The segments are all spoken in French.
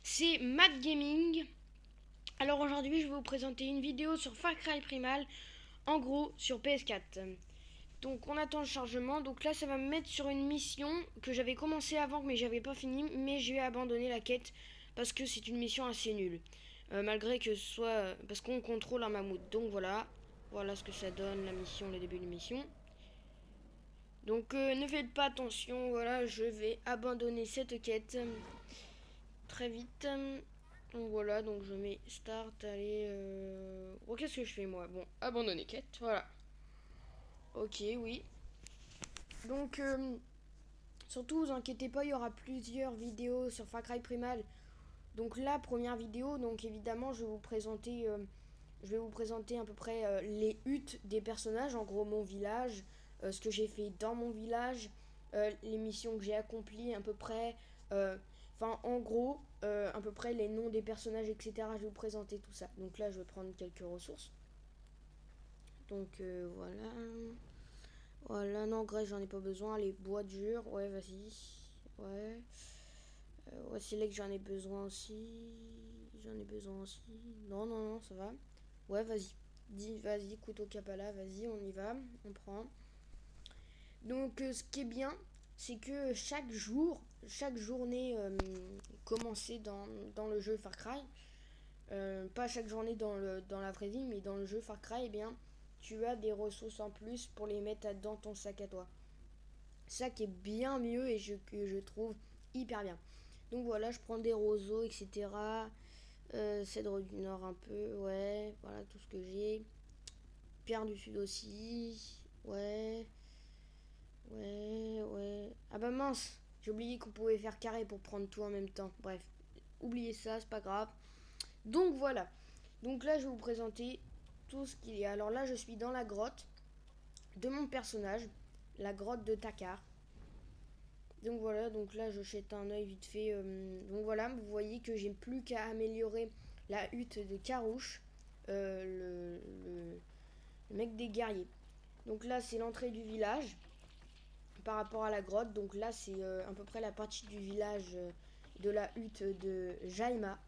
c'est Matt Gaming. Alors aujourd'hui je vais vous présenter une vidéo sur Far Cry Primal, en gros sur PS4. Donc on attend le chargement, donc là ça va me mettre sur une mission que j'avais commencé avant mais j'avais pas fini, mais je vais abandonner la quête parce que c'est une mission assez nulle. Malgré que ce soit parce qu'on contrôle un mammouth. Donc voilà ce que ça donne la mission, le début de mission. Donc ne faites pas attention, voilà, je vais abandonner cette quête très vite. Donc voilà, donc je mets start, allez. Oh, qu'est-ce que je fais moi? Bon, abandonner quête, voilà. Ok, oui. Donc, surtout, vous inquiétez pas, il y aura plusieurs vidéos sur Far Cry Primal. Donc la première vidéo, donc évidemment, je vais vous présenter à peu près les huttes des personnages, en gros mon village, ce que j'ai fait dans mon village, les missions que j'ai accomplies à peu près, enfin en gros, à peu près les noms des personnages, etc. Je vais vous présenter tout ça. Donc là, je vais prendre quelques ressources. Donc voilà. Voilà, non, graisse, j'en ai pas besoin. Les bois durs, ouais, vas-y. Ouais. Ouais, c'est là que j'en ai besoin aussi. J'en ai besoin aussi. Non, non, non, ça va. Ouais, vas-y. Dis, vas-y, couteau capala, vas-y, on y va. On prend. Donc, ce qui est bien, c'est que chaque journée commencée dans le jeu Far Cry, pas chaque journée dans la vraie vie, mais dans le jeu Far Cry, eh bien, tu as des ressources en plus pour les mettre dans ton sac à toi. Ça qui est bien mieux et que je trouve hyper bien. Donc voilà, je prends des roseaux, etc. Cèdre du nord un peu, ouais, voilà tout ce que j'ai. Pierre du sud aussi, ouais, ouais. Ah bah mince, j'ai oublié qu'on pouvait faire carré pour prendre tout en même temps. Bref, oubliez ça, c'est pas grave. Donc voilà, donc là je vais vous présenter tout ce qu'il y a. Alors là je suis dans la grotte de mon personnage, la grotte de Takar. Donc voilà, donc là je jette un œil vite fait. Donc voilà, vous voyez que j'ai plus qu'à améliorer la hutte de Carouche, le mec des guerriers. Donc là c'est l'entrée du village par rapport à la grotte. Donc là c'est à peu près la partie du village de la hutte de Jaima.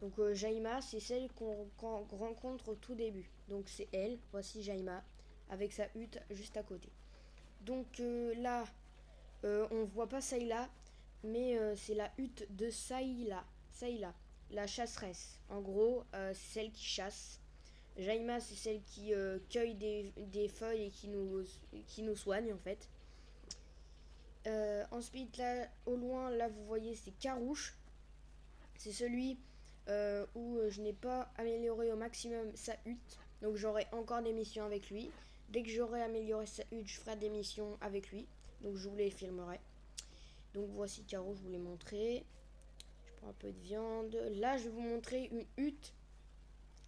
Donc Jaima c'est celle qu'on rencontre au tout début. Donc c'est elle, voici Jaima, avec sa hutte juste à côté. Donc là on voit pas Sayla, mais c'est la hutte de Sayla. Sayla, la chasseresse. En gros, c'est celle qui chasse. Jaima, c'est celle qui cueille des feuilles et qui nous soigne en fait. Ensuite, là, au loin, là, vous voyez, c'est Carouche. C'est celui où je n'ai pas amélioré au maximum sa hutte. Donc j'aurai encore des missions avec lui. Dès que j'aurai amélioré sa hutte, je ferai des missions avec lui. Donc je vous les filmerai. Donc voici Caro, je vous l'ai montré. Je prends un peu de viande. Là, je vais vous montrer une hutte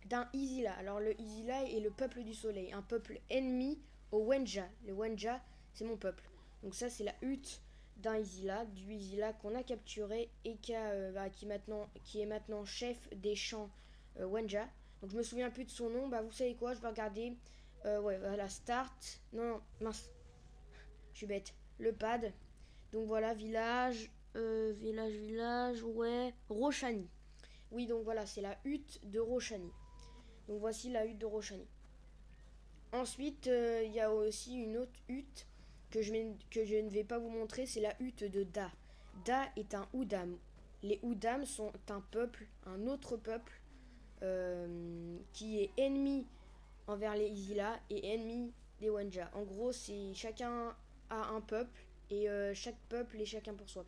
d'un Izila. Alors le Izila est le peuple du soleil, un peuple ennemi au Wenja. Les Wenja, c'est mon peuple. Donc ça, c'est la hutte d'un Izila, du Izila qu'on a capturé et qui est maintenant chef des champs Wenja. Donc je me souviens plus de son nom. Bah vous savez quoi, je vais regarder. Ouais, voilà, start. Non, non, mince. Je suis bête. Le pad. Donc voilà, village, ouais. Rochani. Oui, donc voilà, c'est la hutte de Rochani. Donc voici la hutte de Rochani. Ensuite, il y a aussi une autre hutte que je ne vais pas vous montrer, c'est la hutte de Da. Da est un Oudam. Les Oudam sont un peuple, un autre peuple, qui est ennemi envers les Izila et ennemi des Wenja. En gros, c'est chacun a un peuple et chaque peuple est chacun pour soi.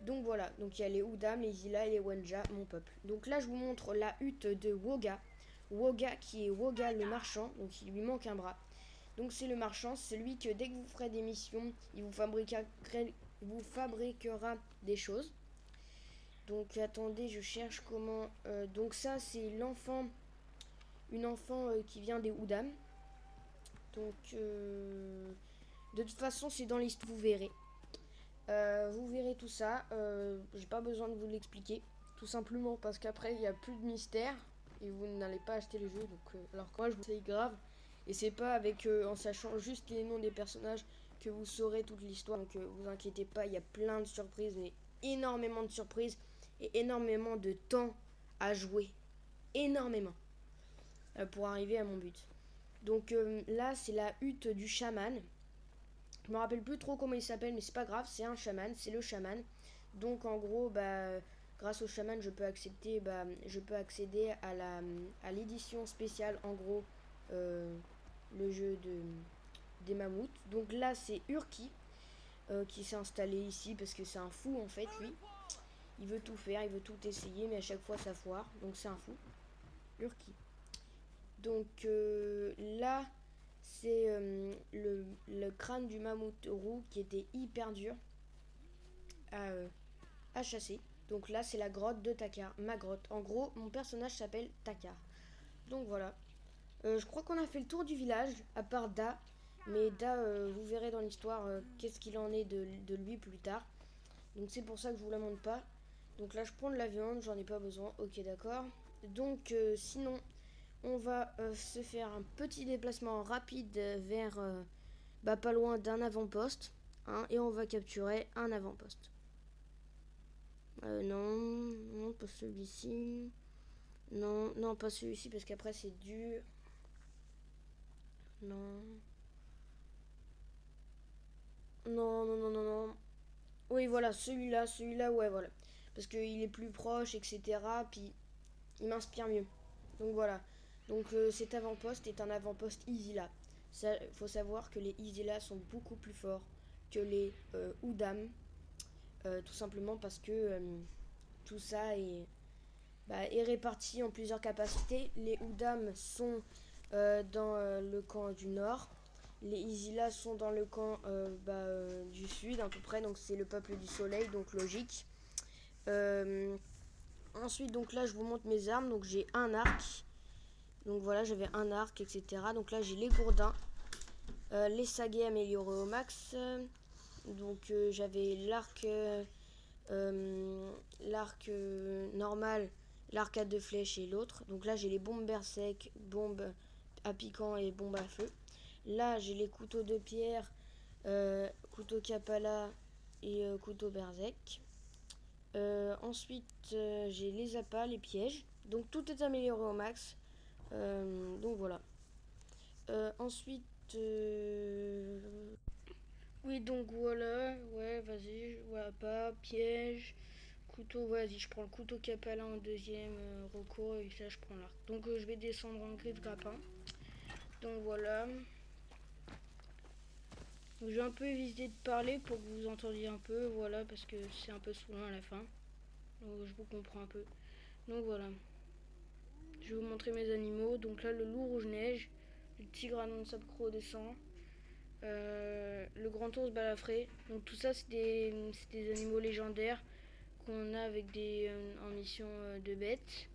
Donc voilà, donc il y a les Oudam, les Izila et les Wenja, mon peuple. Donc là, je vous montre la hutte de Woga. Woga qui est Woga le marchand, donc il lui manque un bras. Donc c'est le marchand, c'est celui que dès que vous ferez des missions, il vous fabriquera des choses. Donc attendez, je cherche comment. Donc ça c'est une enfant qui vient des Oudam. Donc de toute façon c'est dans l'histoire, vous verrez. Vous verrez tout ça. J'ai pas besoin de vous l'expliquer. Tout simplement parce qu'après il n'y a plus de mystère et vous n'allez pas acheter le jeu. Donc, alors que moi je vous conseille grave. Et c'est pas avec en sachant juste les noms des personnages que vous saurez toute l'histoire. Donc vous inquiétez pas, il y a plein de surprises, mais énormément de surprises. et énormément de temps à jouer. Énormément. Pour arriver à mon but. Donc là, c'est la hutte du chaman. Je me rappelle plus trop comment il s'appelle, mais c'est pas grave, c'est un chaman, c'est le chaman. Donc en gros, grâce au chaman, je peux accéder à l'édition spéciale, en gros, le jeu des mammouths. Donc là, c'est Urki qui s'est installé ici parce que c'est un fou en fait, lui. Il veut tout faire, il veut tout essayer, mais à chaque fois ça foire. Donc c'est un fou. Urki. Donc là, c'est le crâne du mammouth roux qui était hyper dur à chasser. Donc là, c'est la grotte de Takar, ma grotte. En gros, mon personnage s'appelle Takar. Donc voilà. Je crois qu'on a fait le tour du village, à part Da. Mais Da, vous verrez dans l'histoire qu'est-ce qu'il en est de lui plus tard. Donc c'est pour ça que je vous la montre pas. Donc là, je prends de la viande, j'en ai pas besoin. Ok, d'accord. Donc sinon, on va se faire un petit déplacement rapide vers pas loin d'un avant-poste. Hein, et on va capturer un avant-poste. Non, non, pas celui-ci. Non, non, pas celui-ci parce qu'après c'est dur. Non. Non, non, non, non, non. Oui, voilà, celui-là, ouais, voilà. Parce qu'il est plus proche, etc. Puis il m'inspire mieux. Donc voilà. Donc cet avant-poste est un avant-poste Isila. Ça, faut savoir que les Isila sont beaucoup plus forts que les Udam. Tout simplement parce que tout ça est réparti en plusieurs capacités. Les Udam sont dans le camp du nord. Les Isila sont dans le camp du sud à peu près. Donc c'est le peuple du soleil, donc logique. Ensuite, donc là, je vous montre mes armes. Donc j'ai un arc. Donc voilà, j'avais un arc, etc. Donc là, j'ai les gourdins. Les saguets améliorés au max. Donc j'avais l'arc normal, l'arc à deux flèches et l'autre. Donc là j'ai les bombes berserk, bombes à piquant et bombes à feu. Là j'ai les couteaux de pierre, couteau kapala et couteau berserk. Ensuite j'ai les appâts, les pièges. Donc tout est amélioré au max. Donc voilà. Ensuite oui, donc voilà, ouais, vas-y, je vois pas, piège, couteau, vas-y, je prends le couteau capalin en deuxième recours et ça, je prends l'arc. Donc je vais descendre en grille de grappin. Donc voilà. Donc, je vais un peu éviter de parler pour que vous entendiez un peu, voilà, parce que c'est un peu saoulant à la fin. Donc je vous comprends un peu. Donc voilà. Je vais vous montrer mes animaux. Donc là, le loup rouge-neige, le tigre à non de sable descend. Le grand ours balafré. Donc tout ça c'est des animaux légendaires qu'on a avec des en mission de bêtes.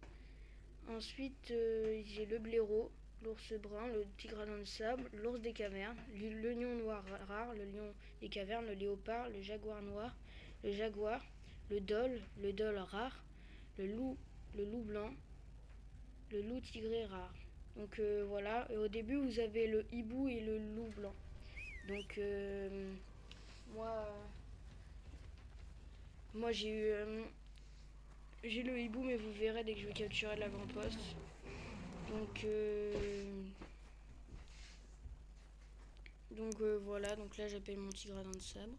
Ensuite j'ai le blaireau, l'ours brun, le tigre à dents de sable, l'ours des cavernes, le lion noir rare, le lion des cavernes, le léopard, le jaguar noir, le jaguar, le dol rare, le loup blanc, le loup tigré rare. Donc voilà, et au début vous avez le hibou et le loup blanc. Donc moi j'ai le hibou, mais vous verrez dès que je vais capturer l'avant-poste. Donc voilà, donc là j'appelle mon tigre à dents de sabre.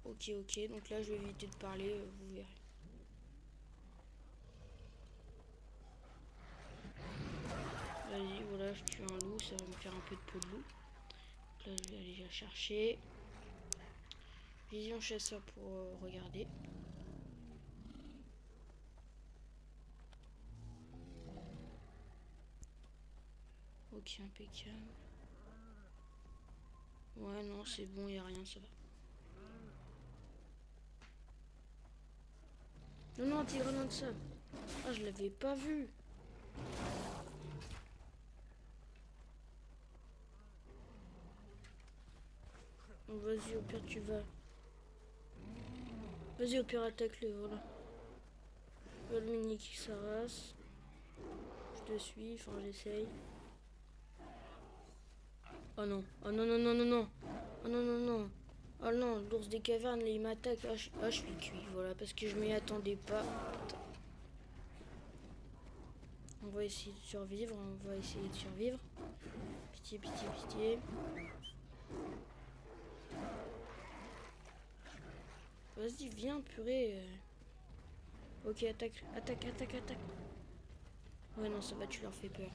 Ok, donc là je vais éviter de parler, vous verrez. Vas-y, voilà, je tue un loup, ça va me faire un peu de peau de loup. Donc là je vais aller la chercher. Vision chasseur pour regarder. Ok, impeccable. Ouais, non, c'est bon, y a rien, ça va. Non, non, tigre à dents de sabre. Ah, je l'avais pas vu. Donc vas-y, au pire tu vas. Vas-y, au pire attaque-le, voilà. Le mini qui s'arrasse. Je te suis, enfin j'essaye. Oh non, oh non, non, non, non, non. Oh non, non, non. Oh non, l'ours des cavernes, là, il m'attaque. Ah, je suis cuit, voilà, parce que je m'y attendais pas. Attends. On va essayer de survivre, on va essayer de survivre. Pitié, pitié, pitié. Vas-y, viens, purée. Ok, attaque, attaque, attaque, attaque. Ouais, non, ça va, tu leur fais peur.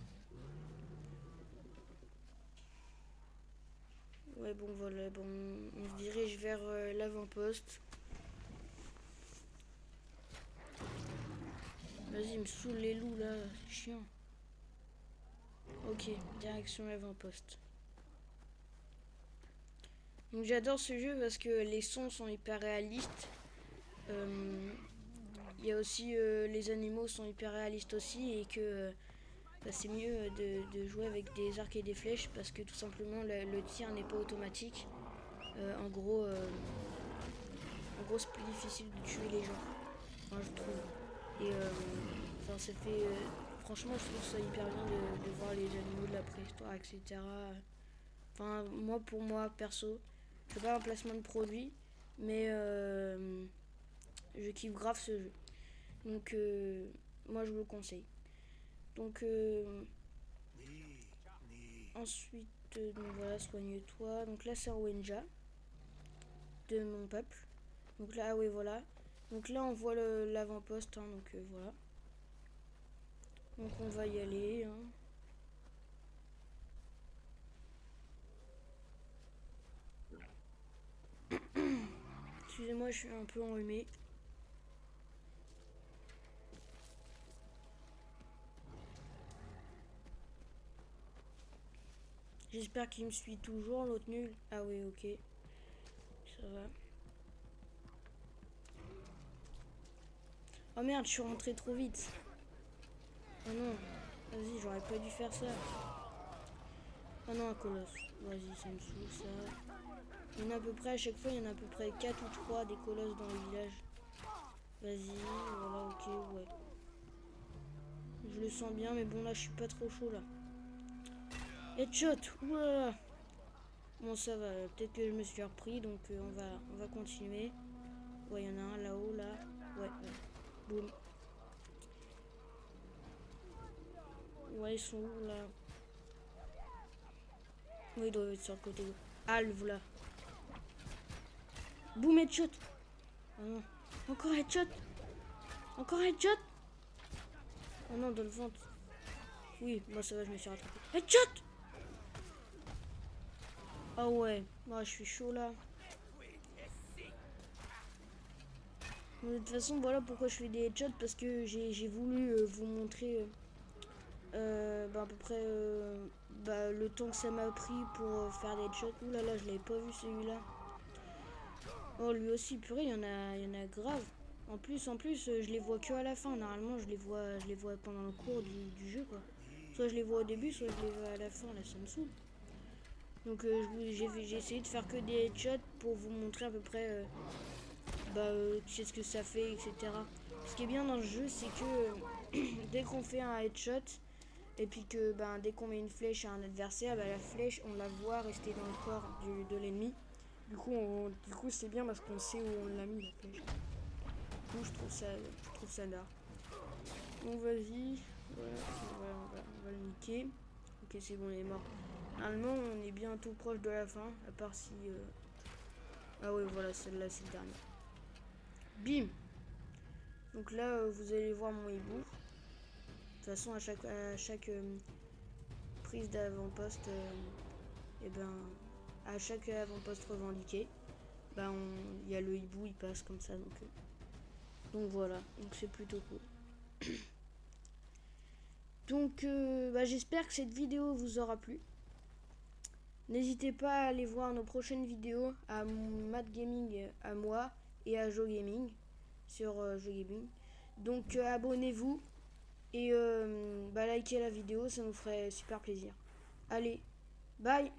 Ouais, bon, voilà, bon, on se dirige vers l'avant-poste. Vas-y, il me saoule les loups, là, c'est chiant. Ok, direction l'avant-poste. Donc j'adore ce jeu parce que les sons sont hyper réalistes. Il y a aussi les animaux sont hyper réalistes aussi et que bah, c'est mieux de jouer avec des arcs et des flèches parce que tout simplement le tir n'est pas automatique. En gros, c'est plus difficile de tuer les gens, enfin, je trouve. Et enfin, ça fait franchement, je trouve ça hyper bien de voir les animaux de la préhistoire, etc. Enfin, moi, pour moi, perso, je fais pas un placement de produit, mais je kiffe grave ce jeu. Donc, moi, je vous le conseille. Donc, ensuite, donc voilà, soigne-toi. Donc là, c'est Wenja de mon peuple. Donc là, ah oui, voilà. Donc là, on voit l'avant-poste, hein, donc voilà. Donc on va y aller. Hein. Excusez-moi, je suis un peu enrhumé. J'espère qu'il me suit toujours, l'autre nul. Ah oui, ok. Ça va. Oh merde, je suis rentré trop vite. Oh non. Vas-y, j'aurais pas dû faire ça. Oh non, un colosse. Vas-y, ça me saoule ça. Il y en a à peu près, à chaque fois, il y en a à peu près 4 ou 3 des colosses dans le village. Vas-y, voilà, ok, ouais. Je le sens bien, mais bon, là, je suis pas trop chaud, là. Headshot. Oulala. Bon, ça va. Peut-être que je me suis repris, donc on va continuer. Ouais, il y en a un là-haut, là. Ouais, ouais. Boum. Ouais, ils sont où, là? Oui, ils doivent être sur le côté. Alve, là. Boum, headshot. Oh non. Encore headshot. Encore headshot. Oh non, dans le ventre. Oui, moi ça va, je me suis rattrapé. Headshot. Ah ouais, moi je suis chaud là. De toute façon, voilà pourquoi je fais des headshots, parce que j'ai voulu vous montrer bah, à peu près bah, le temps que ça m'a pris pour faire des headshots. Ouh là là, je l'avais pas vu celui-là. Oh, lui aussi, purée, il y en a grave. En plus, je les vois que à la fin. Normalement, je les vois pendant le cours du jeu, quoi. Soit je les vois au début, soit je les vois à la fin. Là, ça me saoule. Donc, j'ai essayé de faire que des headshots pour vous montrer à peu près qu'est-ce que ça fait, etc. Ce qui est bien dans le jeu, c'est que dès qu'on fait un headshot, et puis que dès qu'on met une flèche à un adversaire, la flèche, on la voit rester dans le corps de l'ennemi. Du coup, c'est bien parce qu'on sait où on l'a mis, la flèche. Donc je trouve ça là. Donc vas-y, voilà, on va le niquer. Ok, c'est bon, il est mort. Normalement, on est bientôt proche de la fin, à part si... Ah ouais, voilà, celle-là, c'est le dernier. Bim. Donc là, vous allez voir mon hibou. De toute façon, à chaque prise d'avant-poste, et à chaque avant-poste revendiqué, il y a le hibou, il passe comme ça. Donc voilà, donc c'est plutôt cool. Donc j'espère que cette vidéo vous aura plu. N'hésitez pas à aller voir nos prochaines vidéos à Matt Gaming, à moi et à Joe Gaming sur Joe Gaming. Donc abonnez-vous et likez la vidéo, ça nous ferait super plaisir. Allez, bye!